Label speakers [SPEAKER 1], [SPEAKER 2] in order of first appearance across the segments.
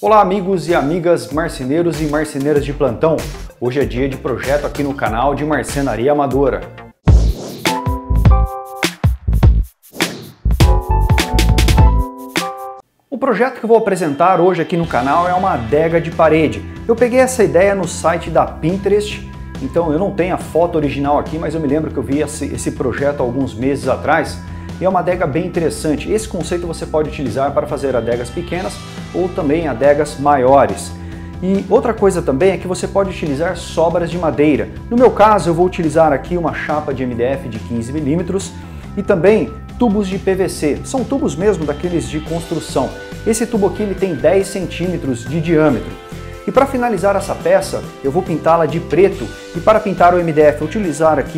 [SPEAKER 1] Olá amigos e amigas marceneiros e marceneiras de plantão. Hoje é dia de projeto aqui no canal de Marcenaria Amadora. O projeto que eu vou apresentar hoje aqui no canal é uma adega de parede. Eu peguei essa ideia no site da Pinterest, então eu não tenho a foto original aqui, mas eu me lembro que eu vi esse projeto há alguns meses atrás. E é uma adega bem interessante. Esse conceito você pode utilizar para fazer adegas pequenas ou também adegas maiores. E outra coisa também é que você pode utilizar sobras de madeira. No meu caso, eu vou utilizar aqui uma chapa de MDF de 15 mm e também tubos de PVC. São tubos mesmo daqueles de construção. Esse tubo aqui ele tem 10 centímetros de diâmetro. E para finalizar essa peça, eu vou pintá-la de preto. E para pintar o MDF,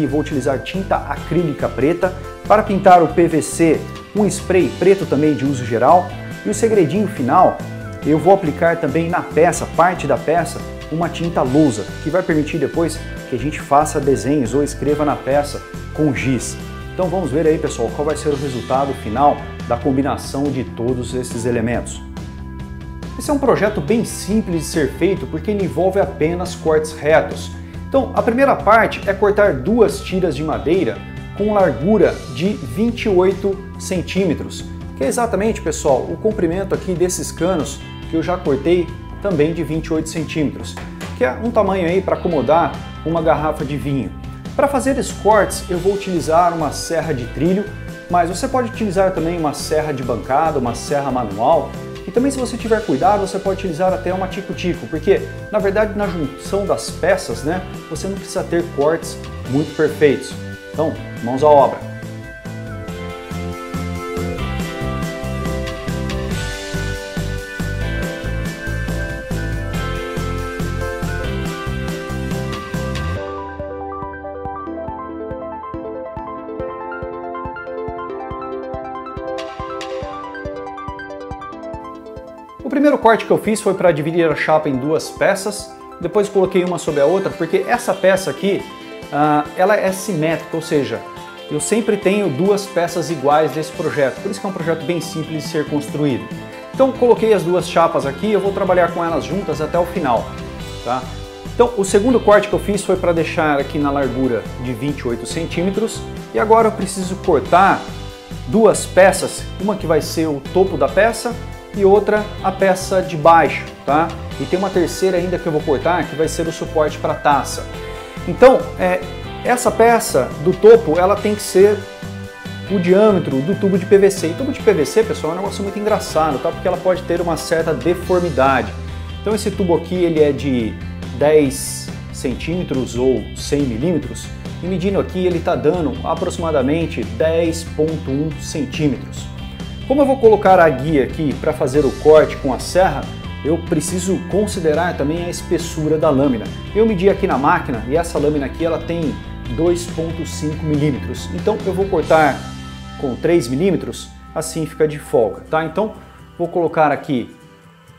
[SPEAKER 1] vou utilizar tinta acrílica preta. Para pintar o PVC, um spray preto também de uso geral. E o segredinho final, eu vou aplicar também na peça, parte da peça, uma tinta lousa, que vai permitir depois que a gente faça desenhos ou escreva na peça com giz. Então vamos ver aí, pessoal, qual vai ser o resultado final da combinação de todos esses elementos. Esse é um projeto bem simples de ser feito porque ele envolve apenas cortes retos. Então a primeira parte é cortar duas tiras de madeira com largura de 28 centímetros, que é exatamente, pessoal, o comprimento aqui desses canos que eu já cortei também de 28 centímetros, que é um tamanho aí para acomodar uma garrafa de vinho. Para fazer esses cortes eu vou utilizar uma serra de trilho, mas você pode utilizar também uma serra de bancada, uma serra manual. E também, se você tiver cuidado, você pode utilizar até uma tico-tico, porque na verdade na junção das peças, né, você não precisa ter cortes muito perfeitos. Então, mãos à obra. O primeiro corte que eu fiz foi para dividir a chapa em duas peças, depois coloquei uma sobre a outra, porque essa peça aqui, ela é simétrica, ou seja, eu sempre tenho duas peças iguais desse projeto, por isso que é um projeto bem simples de ser construído. Então coloquei as duas chapas aqui, eu vou trabalhar com elas juntas até o final, tá? Então o segundo corte que eu fiz foi para deixar aqui na largura de 28 centímetros, e agora eu preciso cortar duas peças, uma que vai ser o topo da peça, e outra a peça de baixo, tá? E tem uma terceira ainda que eu vou cortar, que vai ser o suporte para a taça. Então, essa peça do topo, ela tem que ser o diâmetro do tubo de PVC. E tubo de PVC, pessoal, é um negócio muito engraçado, tá? Porque ela pode ter uma certa deformidade. Então esse tubo aqui, ele é de 10 centímetros ou 100 milímetros, e medindo aqui, ele está dando aproximadamente 10,1 centímetros. Como eu vou colocar a guia aqui para fazer o corte com a serra, eu preciso considerar também a espessura da lâmina. Eu medi aqui na máquina e essa lâmina aqui ela tem 2,5 milímetros. Então eu vou cortar com 3 milímetros, assim fica de folga, tá? Então vou colocar aqui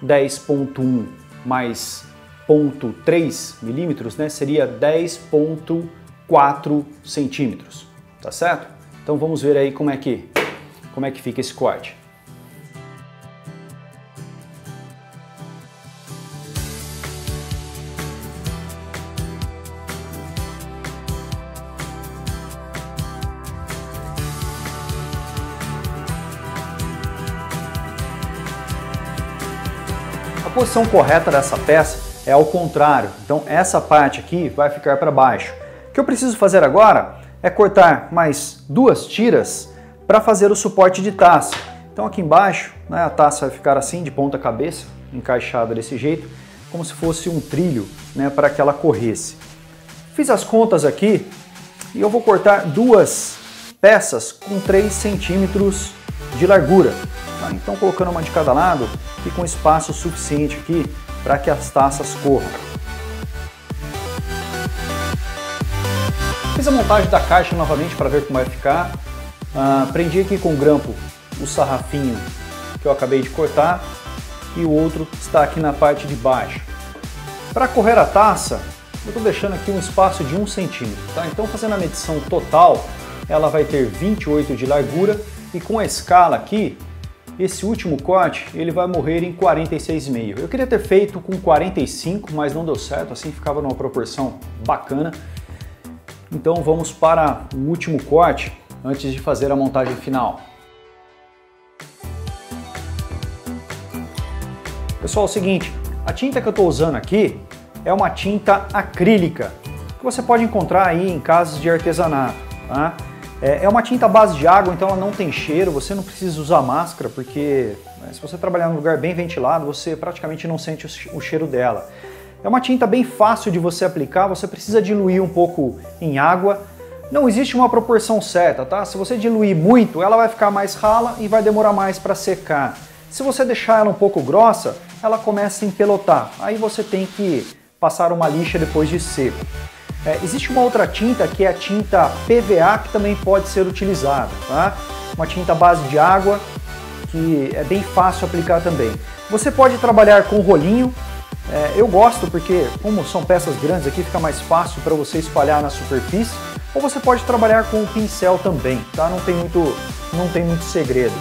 [SPEAKER 1] 10,1 mais 0,3 milímetros, né? Seria 10,4 centímetros, tá certo? Então vamos ver aí como é que fica esse corte. A posição correta dessa peça é ao contrário, então essa parte aqui vai ficar para baixo. O que eu preciso fazer agora é cortar mais duas tiras para fazer o suporte de taça. Então aqui embaixo, né, a taça vai ficar assim, de ponta cabeça, encaixada desse jeito, como se fosse um trilho, né, para que ela corresse. Fiz as contas aqui e eu vou cortar duas peças com 3 centímetros de largura. Tá? Então colocando uma de cada lado, fica um espaço suficiente aqui para que as taças corram. Fiz a montagem da caixa novamente para ver como vai ficar. Prendi aqui com grampo o sarrafinho que eu acabei de cortar e o outro está aqui na parte de baixo. Para correr a taça, eu estou deixando aqui um espaço de 1 centímetro. Tá? Então, fazendo a medição total, ela vai ter 28 de largura e com a escala aqui, esse último corte ele vai morrer em 46,5. Eu queria ter feito com 45, mas não deu certo, assim ficava numa proporção bacana. Então vamos para o último corte antes de fazer a montagem final. Pessoal, é o seguinte, a tinta que eu estou usando aqui é uma tinta acrílica, que você pode encontrar aí em casas de artesanato, tá? É uma tinta à base de água, então ela não tem cheiro, você não precisa usar máscara, porque se você trabalhar num lugar bem ventilado, você praticamente não sente o cheiro dela. É uma tinta bem fácil de você aplicar, você precisa diluir um pouco em água. Não existe uma proporção certa, tá? Se você diluir muito, ela vai ficar mais rala e vai demorar mais para secar. Se você deixar ela um pouco grossa, ela começa a empelotar. Aí você tem que passar uma lixa depois de seco. Existe uma outra tinta que é a tinta PVA, que também pode ser utilizada, tá? Uma tinta à base de água, que é bem fácil aplicar também. Você pode trabalhar com rolinho, eu gosto porque como são peças grandes aqui fica mais fácil para você espalhar na superfície, ou você pode trabalhar com o pincel também, tá? Não tem muito segredo.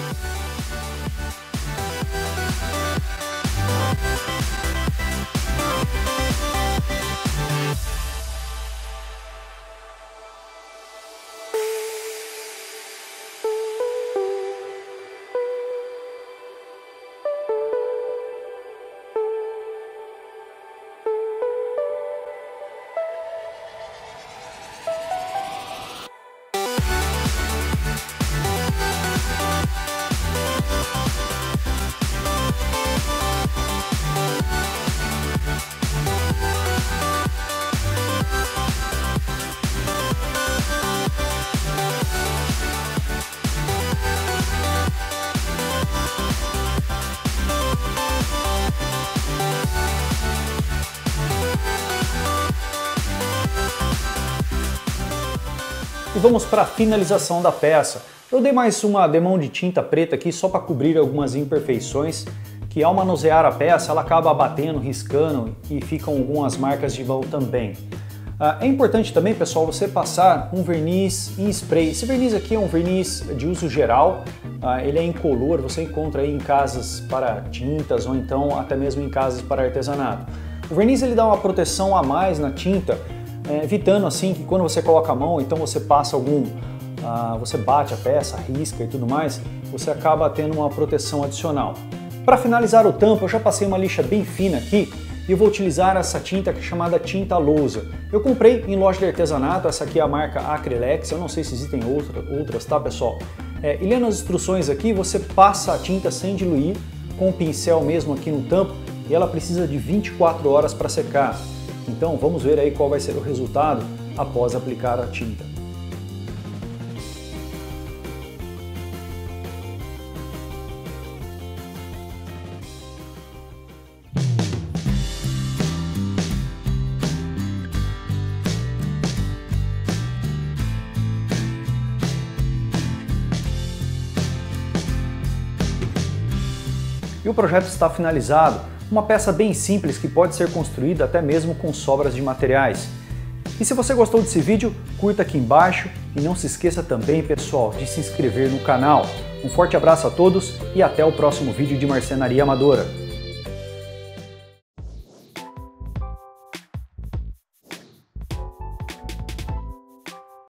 [SPEAKER 1] E vamos para a finalização da peça. Eu dei mais uma demão de tinta preta aqui só para cobrir algumas imperfeições, que ao manusear a peça ela acaba batendo, riscando e ficam algumas marcas de mão também. É importante também, pessoal, você passar um verniz em spray. Esse verniz aqui é um verniz de uso geral, ele é incolor, você encontra aí em casas para tintas ou então até mesmo em casas para artesanato. O verniz ele dá uma proteção a mais na tinta, evitando assim que quando você coloca a mão, então você passa você bate a peça, risca e tudo mais, você acaba tendo uma proteção adicional. Para finalizar o tampo, eu já passei uma lixa bem fina aqui e eu vou utilizar essa tinta que é chamada tinta lousa. Eu comprei em loja de artesanato, essa aqui é a marca Acrylex, eu não sei se existem outras, tá pessoal? E lendo as instruções aqui, você passa a tinta sem diluir, com o pincel mesmo aqui no tampo, e ela precisa de 24 horas para secar. Então vamos ver aí qual vai ser o resultado após aplicar a tinta. E o projeto está finalizado. Uma peça bem simples que pode ser construída até mesmo com sobras de materiais. E se você gostou desse vídeo, curta aqui embaixo e não se esqueça também, pessoal, de se inscrever no canal. Um forte abraço a todos e até o próximo vídeo de marcenaria amadora.